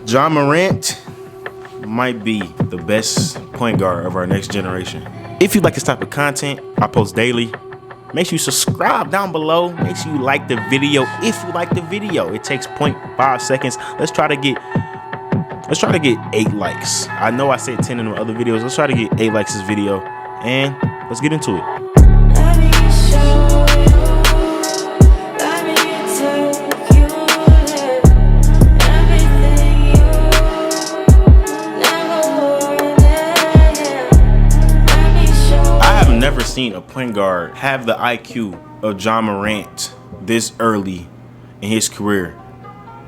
Ja Morant might be the best point guard of our next generation. If you like this type of content, I post daily. Make sure you subscribe down below. Make sure you like the video if you like the video. It takes 0.5 seconds. Let's try to get 8 likes. I know I said 10 in the other videos. Let's try to get 8 likes this video, and let's get into it. Never seen a point guard have the IQ of Ja Morant this early in his career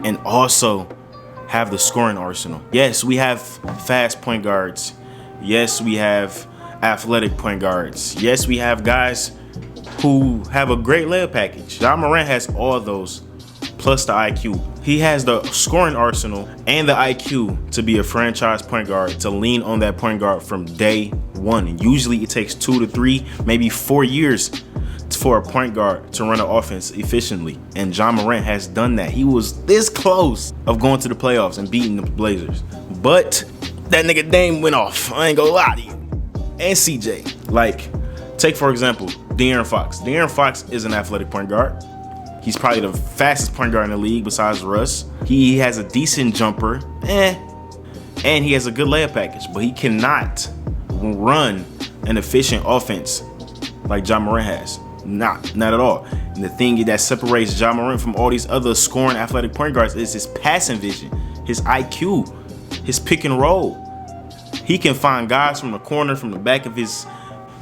and also have the scoring arsenal. Yes, we have fast point guards. Yes, we have athletic point guards. Yes, we have guys who have a great layup package. Ja Morant has all those plus the IQ. He has the scoring arsenal and the IQ to be a franchise point guard, to lean on that point guard from day one. And usually it takes 2 to 3, maybe 4 years for a point guard to run an offense efficiently. And Ja Morant has done that. He was this close of going to the playoffs and beating the Blazers. But that nigga Dame went off. I ain't gonna lie to you. And CJ. Like, take for example, De'Aaron Fox. De'Aaron Fox is an athletic point guard. He's probably the fastest point guard in the league besides Russ. He has a decent jumper, and he has a good layup package, but he cannot run an efficient offense like Ja Morant has. Not at all. And the thing that separates Ja Morant from all these other scoring athletic point guards is his passing vision, his IQ, his pick and roll. He can find guys from the corner, from the back of his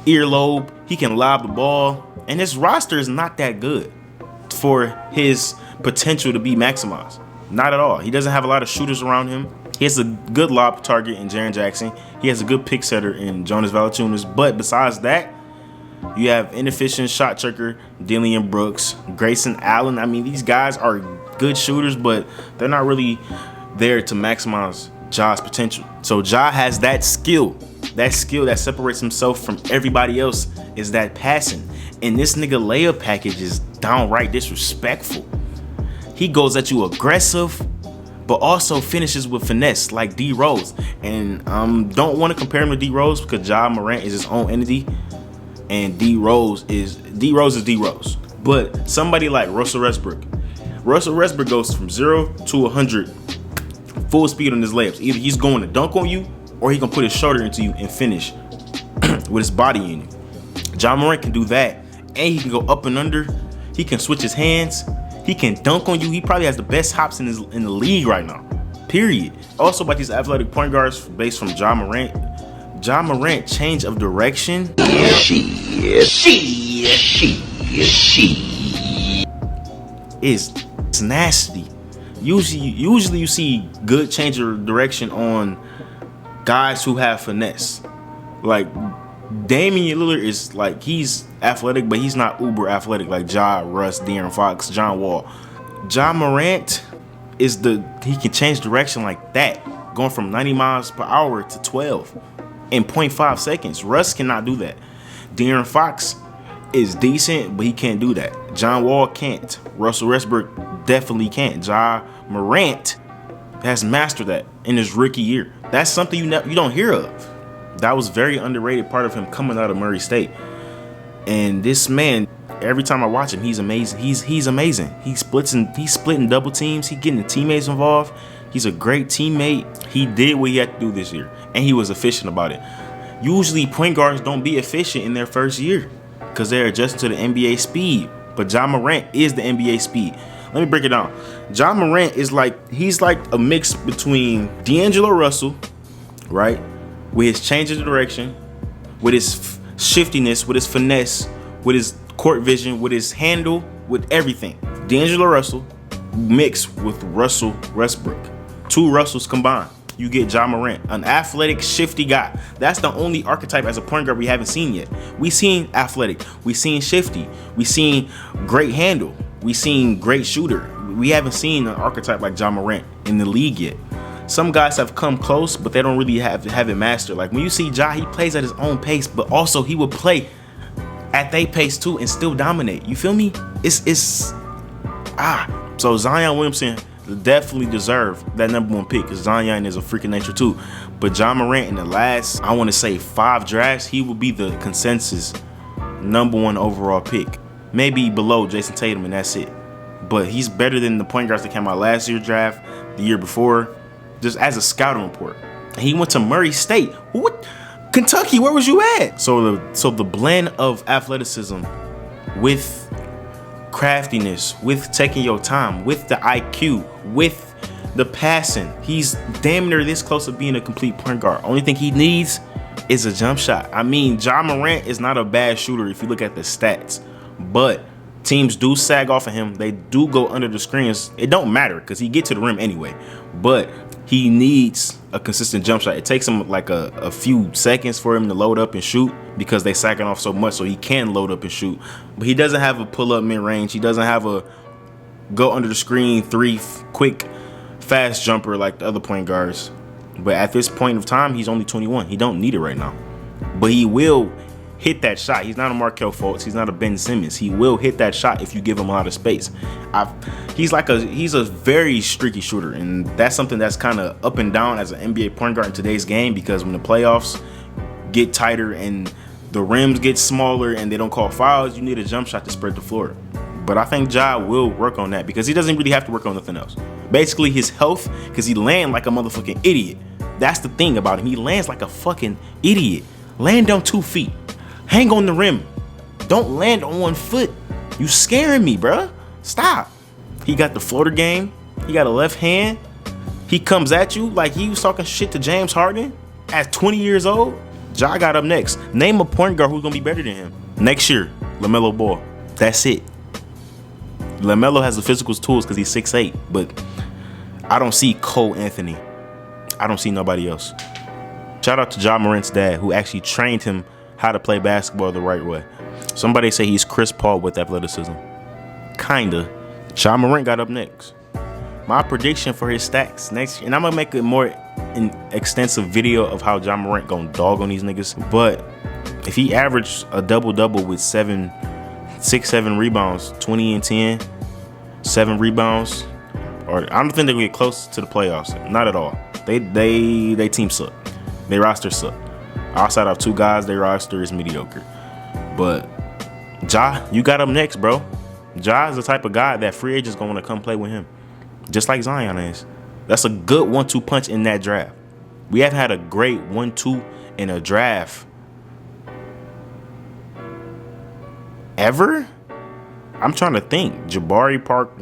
earlobe. He can lob the ball, and his roster is not that good for his potential to be maximized. Not at all. He doesn't have a lot of shooters around him. He has a good lob target in Jaren Jackson. He has a good pick setter in Jonas Valanciunas. But besides that, you have inefficient shot checker Dillon Brooks, Grayson Allen. I mean, these guys are good shooters, but they're not really there to maximize Ja's potential. So Ja has that skill. That skill that separates himself from everybody else is that passing. And this nigga layup package is downright disrespectful. He goes at you aggressive, but also finishes with finesse like D Rose. And don't want to compare him to D Rose because Ja Morant is his own entity, and D Rose is D Rose. But somebody like Russell Westbrook goes from 0 to 100 full speed on his layups. Either he's going to dunk on you, or he can put his shoulder into you and finish with his body in you. Ja Morant can do that, and he can go up and under. He can switch his hands. He can dunk on you. He probably has the best hops in the league right now. Period. Also, about these athletic point guards based from Ja Morant. Ja Morant change of direction. It's nasty. Usually you see good change of direction on guys who have finesse. Like Damian Lillard is like, he's athletic, but he's not uber athletic like Ja, Russ, De'Aaron Fox, John Wall. Ja Morant he can change direction like that, going from 90 miles per hour to 12 in 0.5 seconds. Russ cannot do that. De'Aaron Fox is decent, but he can't do that. John Wall can't. Russell Westbrook definitely can't. Ja Morant has mastered that in his rookie year. That's something you don't hear of. That was very underrated part of him coming out of Murray State. And this man, every time I watch him, he's amazing. He's amazing. He's splitting double teams. He's getting the teammates involved. He's a great teammate. He did what he had to do this year, and he was efficient about it. Usually point guards don't be efficient in their first year because they're adjusting to the NBA speed. But Ja Morant is the NBA speed. Let me break it down. Ja Morant is he's like a mix between D'Angelo Russell, right? With his change of direction, with his shiftiness, with his finesse, with his court vision, with his handle, with everything. D'Angelo Russell mixed with Russell Westbrook. 2 Russells combined. You get Ja Morant, an athletic, shifty guy. That's the only archetype as a point guard we haven't seen yet. We seen athletic, we seen shifty, we seen great handle, we seen great shooter. We haven't seen an archetype like Ja Morant in the league yet. Some guys have come close, but they don't really have it mastered. Like when you see Ja, he plays at his own pace, but also he would play at their pace too and still dominate. You feel me? So Zion Williamson definitely deserve that #1 pick because Zion is a freaking nature too. But Ja Morant in the last, I want to say 5 drafts, he will be the consensus #1 overall pick. Maybe below Jason Tatum, and that's it. But he's better than the point guards that came out last year's draft, the year before, just as a scouting report. He went to Murray State. What? Kentucky, where was you at? So the blend of athleticism with craftiness, with taking your time, with the IQ, with the passing, he's damn near this close to being a complete point guard. Only thing he needs is a jump shot. I mean, Ja Morant is not a bad shooter if you look at the stats, but teams do sag off of him. They do go under the screens. It don't matter because he gets to the rim anyway, but he needs a consistent jump shot. It takes him like a few seconds for him to load up and shoot because they sagging off so much, so he can load up and shoot. But he doesn't have a pull-up mid-range. He doesn't have a go under the screen quick, fast jumper like the other point guards. But at this point of time, he's only 21. He don't need it right now. But he will hit that shot. He's not a Markelle Fultz. He's not a Ben Simmons. He will hit that shot if you give him a lot of space. He's a very streaky shooter, and that's something that's kind of up and down as an NBA point guard in today's game, because when the playoffs get tighter and the rims get smaller and they don't call fouls, you need a jump shot to spread the floor. But I think Ja will work on that because he doesn't really have to work on nothing else. Basically his health, because he lands like a motherfucking idiot. That's the thing about him. He lands like a fucking idiot. Land on 2 feet. Hang on the rim. Don't land on 1 foot. You scaring me, bruh. Stop. He got the floater game. He got a left hand. He comes at you like he was talking shit to James Harden at 20 years old. Ja got up next. Name a point guard who's going to be better than him. Next year, LaMelo Ball. That's it. LaMelo has the physical tools because he's 6'8", but I don't see Cole Anthony. I don't see nobody else. Shout out to Ja Morant's dad, who actually trained him how to play basketball the right way. Somebody say he's Chris Paul with athleticism. Kinda. Ja Morant got up next. My prediction for his stats next year, and I'm gonna make a more extensive video of how Ja Morant gonna dog on these niggas. But if he averaged a double-double with 7 rebounds, 20 and 10, 7 rebounds, or I don't think they're gonna get close to the playoffs. Not at all. They team suck. They roster suck. Outside of 2 guys, their roster is mediocre. But Ja, you got him next, bro. Ja is the type of guy that free agents gonna want to come play with him, just like Zion is. That's a good 1-2 punch in that draft. We haven't had a great 1-2 in a draft ever. I'm trying to think. Jabari Park.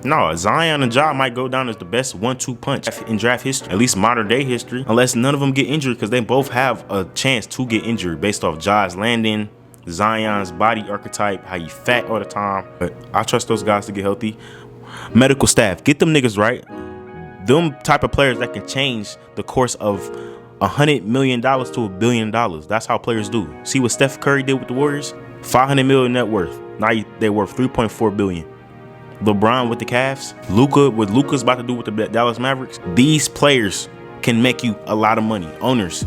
No, Zion and Ja might go down as the best 1-2 punch in draft history, at least modern day history, unless none of them get injured, because they both have a chance to get injured based off Ja's landing, Zion's body archetype, how he fat all the time. But I trust those guys to get healthy. Medical staff, get them niggas right. Them type of players that can change the course of $100 million to $1 billion. That's how players do. See what Steph Curry did with the Warriors? $500 million net worth. Now they're worth $3.4 billion. LeBron with the Cavs, what Luka's about to do with the Dallas Mavericks. These players can make you a lot of money. Owners,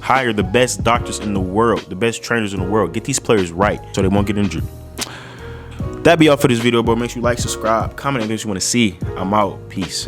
hire the best doctors in the world, the best trainers in the world. Get these players right so they won't get injured. That'd be all for this video, bro. Make sure you like, subscribe, comment anything you want to see. I'm out. Peace.